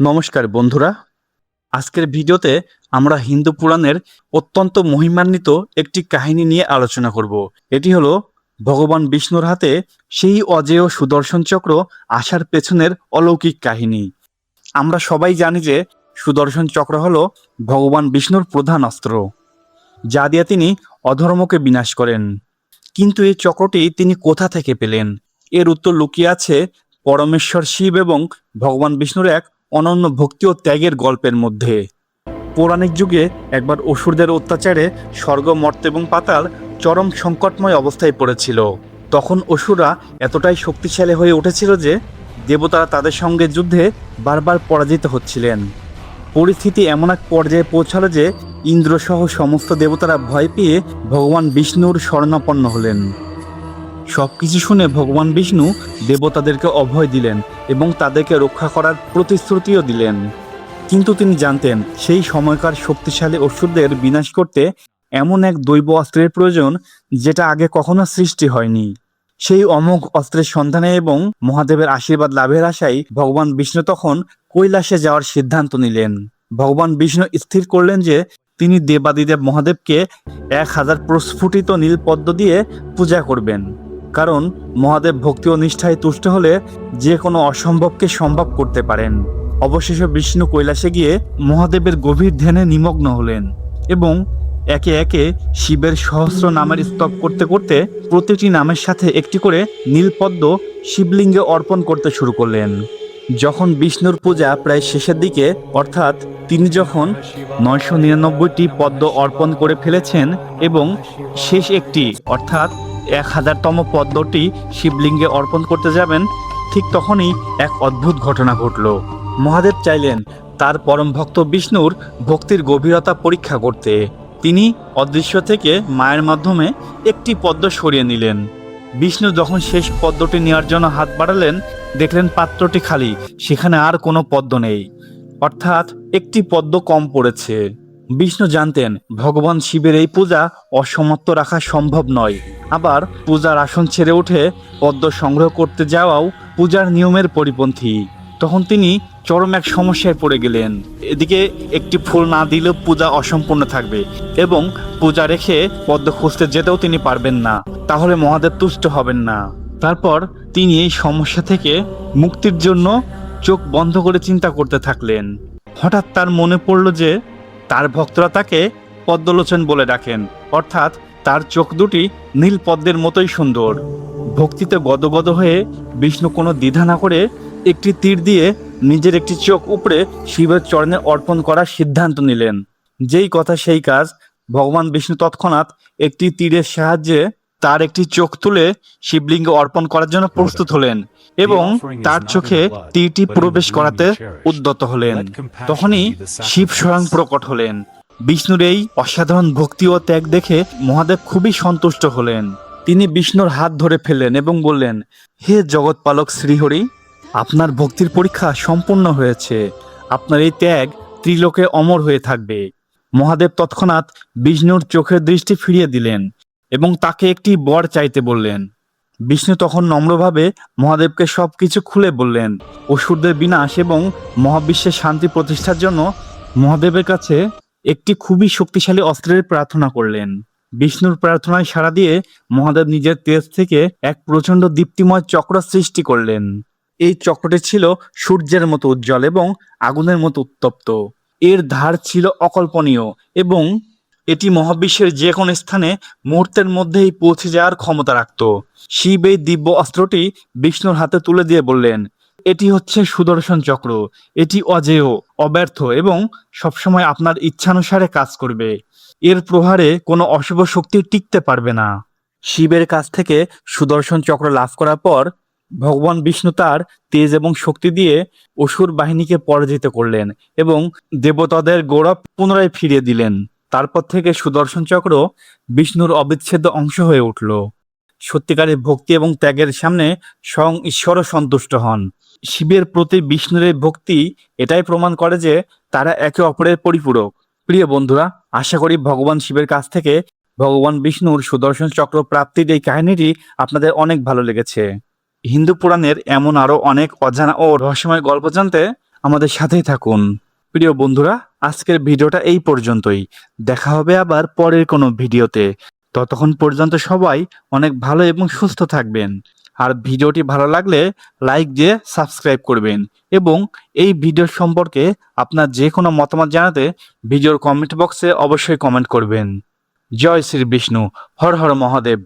নমস্কার বন্ধুরা, আজকের ভিডিওতে আমরা হিন্দু পুরাণের অত্যন্ত মহিমান্বিত একটি কাহিনী নিয়ে আলোচনা করব। এটি হলো ভগবান বিষ্ণুর হাতে সেই অজেয় সুদর্শন চক্র আসার পেছনের অলৌকিক কাহিনী। আমরা সবাই জানি যে সুদর্শন চক্র হলো ভগবান বিষ্ণুর প্রধান অস্ত্র, যা দিয়ে তিনি অধর্মকে বিনাশ করেন। কিন্তু এই চক্রটি তিনি কোথা থেকে পেলেন? এর উত্তর লুকিয়ে আছে পরমেশ্বর শিব এবং ভগবান বিষ্ণুর এক অনন্য ভক্তি ও ত্যাগের গল্পের মধ্যে। পৌরাণিক যুগে একবার অসুরদের অত্যাচারে স্বর্গ, মর্ত এবং পাতাল চরম সংকটময় অবস্থায় পড়েছিল। তখন অসুররা এতটাই শক্তিশালী হয়ে উঠেছিল যে দেবতারা তাদের সঙ্গে যুদ্ধে বারবার পরাজিত হচ্ছিলেন। পরিস্থিতি এমন এক পর্যায়ে পৌঁছালো যে ইন্দ্রসহ সমস্ত দেবতারা ভয় পেয়ে ভগবান বিষ্ণুর শরণাপন্ন হলেন। সবকিছু শুনে ভগবান বিষ্ণু দেবতাদেরকে অভয় দিলেন এবং তাদেরকে রক্ষা করার প্রতিশ্রুতিও দিলেন। কিন্তু তিনি জানতেন সেই সময়কার শক্তিশালী অসুরদের বিনাশ করতে এমন এক দৈব অস্ত্রের প্রয়োজন যেটা আগে কখনো সৃষ্টি হয়নি। সেই অমোঘ অস্ত্রের সন্ধানে এবং মহাদেবের আশীর্বাদ লাভের আশায় ভগবান বিষ্ণু তখন কৈলাসে যাওয়ার সিদ্ধান্ত নিলেন। ভগবান বিষ্ণু স্থির করলেন যে তিনি দেবাদিদেব মহাদেবকে 1000 প্রস্ফুটিত নীল পদ্ম দিয়ে পূজা করবেন, কারণ মহাদেব ভক্তি ও নিষ্ঠায় তুষ্ট হলে যে কোনো অসম্ভবকে সম্ভব করতে পারেন। অবশেষে বিষ্ণু কৈলাসে গিয়ে মহাদেবের গভীর ধ্যানে নিমগ্ন হলেন এবং একে একে শিবের সহস্র নামের স্তব করতে করতে প্রতিটি নামের সাথে একটি করে নীলপদ্ম শিবলিঙ্গে অর্পণ করতে শুরু করলেন। যখন বিষ্ণুর পূজা প্রায় শেষের দিকে, অর্থাৎ তিনি যখন 999টি পদ্ম অর্পণ করে ফেলেছেন এবং শেষ একটি অর্থাৎ 1000তম পদ্মটি শিবলিঙ্গে অর্পণ করতে যাবেন, ঠিক তখনই এক অদ্ভুত ঘটনা ঘটল। মহাদেব চাইলেন তার পরম ভক্ত বিষ্ণুর ভক্তির গভীরতা পরীক্ষা করতে। তিনি অদৃশ্য থেকে মায়ের মাধ্যমে একটি পদ্ম সরিয়ে নিলেন। বিষ্ণু যখন শেষ পদ্মটি নেওয়ার জন্য হাত বাড়ালেন, দেখলেন পাত্রটি খালি, সেখানে আর কোনো পদ্ম নেই, অর্থাৎ একটি পদ্ম কম পড়েছে। বিষ্ণু জানতেন ভগবান শিবের এই পূজা অসমাপ্ত রাখা সম্ভব নয়। আবার পূজার আসন ছেড়ে উঠে পদ্ম সংগ্রহ করতে যাওয়াও পূজার নিয়মের পরিপন্থী। তখন তিনি চরম এক সমস্যায় পড়ে গেলেন। এদিকে একটি ফুল না দিলেও পূজা অসম্পূর্ণ থাকবে এবং পূজা রেখে পদ্ম খুঁজতে যেতেও তিনি পারবেন না, তাহলে মহাদেব তুষ্ট হবেন না। তারপর তিনি এই সমস্যা থেকে মুক্তির জন্য চোখ বন্ধ করে চিন্তা করতে থাকলেন। হঠাৎ তার মনে পড়ল যে তার ভক্তরা তাকে পদ্মলোচন বলে ডাকেন, অর্থাৎ তার চোখ দুটি নীল পদ্মের মতোই সুন্দর। ভক্তিতে গদগদ হয়ে বিষ্ণু কোনো দ্বিধা না করে একটি তীর দিয়ে নিজের একটি চোখ উপরে শিবের চরণে অর্পণ করার সিদ্ধান্ত নিলেন। যেই কথা সেই কাজ, ভগবান বিষ্ণু তৎক্ষণাৎ একটি তীরের সাহায্যে তার একটি চোখ তুলে শিবলিঙ্গে অর্পণ করার জন্য প্রস্তুত হলেন এবং তার চোখে তীরটি প্রবেশ করাতে উদ্যত হলেন। তখনই শিব স্বয়ং প্রকট হলেন। বিষ্ণুর এই অসাধারণ ভক্তি ও ত্যাগ দেখে মহাদেব খুবই সন্তুষ্ট হলেন। তিনি বিষ্ণুর হাত ধরে ফেললেন এবং বললেন, হে জগৎপালক শ্রীহরি, আপনার ভক্তির পরীক্ষা সম্পূর্ণ হয়েছে। আপনার এই ত্যাগ ত্রিলোকে অমর হয়ে থাকবে। মহাদেব তৎক্ষণাৎ বিষ্ণুর চোখের দৃষ্টি ফিরিয়ে দিলেন এবং তাকে একটি বর চাইতে বললেন। বিষ্ণু তখন নম্রভাবে মহাদেবকে সবকিছু খুলে বললেন। অসুরদের বিনাশ এবং মহাবিশ্বের শান্তি প্রতিষ্ঠার জন্য মহাদেবের কাছে একটি খুবই শক্তিশালী অস্ত্রের প্রার্থনা করলেন। বিষ্ণুর প্রার্থনায় সাড়া দিয়ে মহাদেব নিজের তেজ থেকে এক প্রচণ্ড দীপ্তিময় চক্র সৃষ্টি করলেন। এই চক্রটি ছিল সূর্যের মতো উজ্জ্বল এবং আগুনের মতো উত্তপ্ত। এর ধার ছিল অকল্পনীয় এবং এটি মহাবিশ্বের যে কোনো স্থানে মুহূর্তের মধ্যেই পৌঁছে যাওয়ার ক্ষমতা রাখত। শিব এই দিব্য অস্ত্রটি বিষ্ণুর হাতে তুলে দিয়ে বললেন, এটি হচ্ছে সুদর্শন চক্র। এটি অজেয়, অব্যর্থ এবং সবসময় আপনার ইচ্ছানুসারে কাজ করবে। এর প্রহারে কোনো অশুভ শক্তি টিকতে পারবে না। শিবের কাছ থেকে সুদর্শন চক্র লাভ করার পর ভগবান বিষ্ণু তার তেজ এবং শক্তি দিয়ে অসুর বাহিনীকে পরাজিত করলেন এবং দেবতাদের গৌরব পুনরায় ফিরিয়ে দিলেন। তারপর থেকে সুদর্শন চক্র বিষ্ণুর অবিচ্ছেদ্য অংশ হয়ে উঠল। সত্যিকারের ভক্তি এবং ত্যাগের সামনে স্বয়ং ঈশ্বরও সন্তুষ্ট হন। শিবের প্রতি বিষ্ণুর এই ভক্তি এটাই প্রমাণ করে যে তারা একে অপরের পরিপূরক। প্রিয় বন্ধুরা, আশা করি ভগবান শিবের কাছ থেকে ভগবান বিষ্ণুর সুদর্শন চক্র প্রাপ্তির এই কাহিনীটি আপনাদের অনেক ভালো লেগেছে। হিন্দু পুরাণের এমন আরো অনেক অজানা ও রহস্যময় গল্প জানতে আমাদের সাথেই থাকুন। প্রিয় বন্ধুরা, আজকের ভিডিওটা এই পর্যন্তই। দেখা হবে আবার পরের কোনো ভিডিওতে। ততক্ষণ পর্যন্ত সবাই অনেক ভালো এবং সুস্থ থাকবেন। আর ভিডিওটি ভালো লাগলে লাইক দিয়ে সাবস্ক্রাইব করবেন এবং এই ভিডিও সম্পর্কে আপনার যে কোনো মতামত জানাতে ভিডিওর কমেন্ট বক্সে অবশ্যই কমেন্ট করবেন। জয় শ্রী বিষ্ণু, হর হর মহাদেব।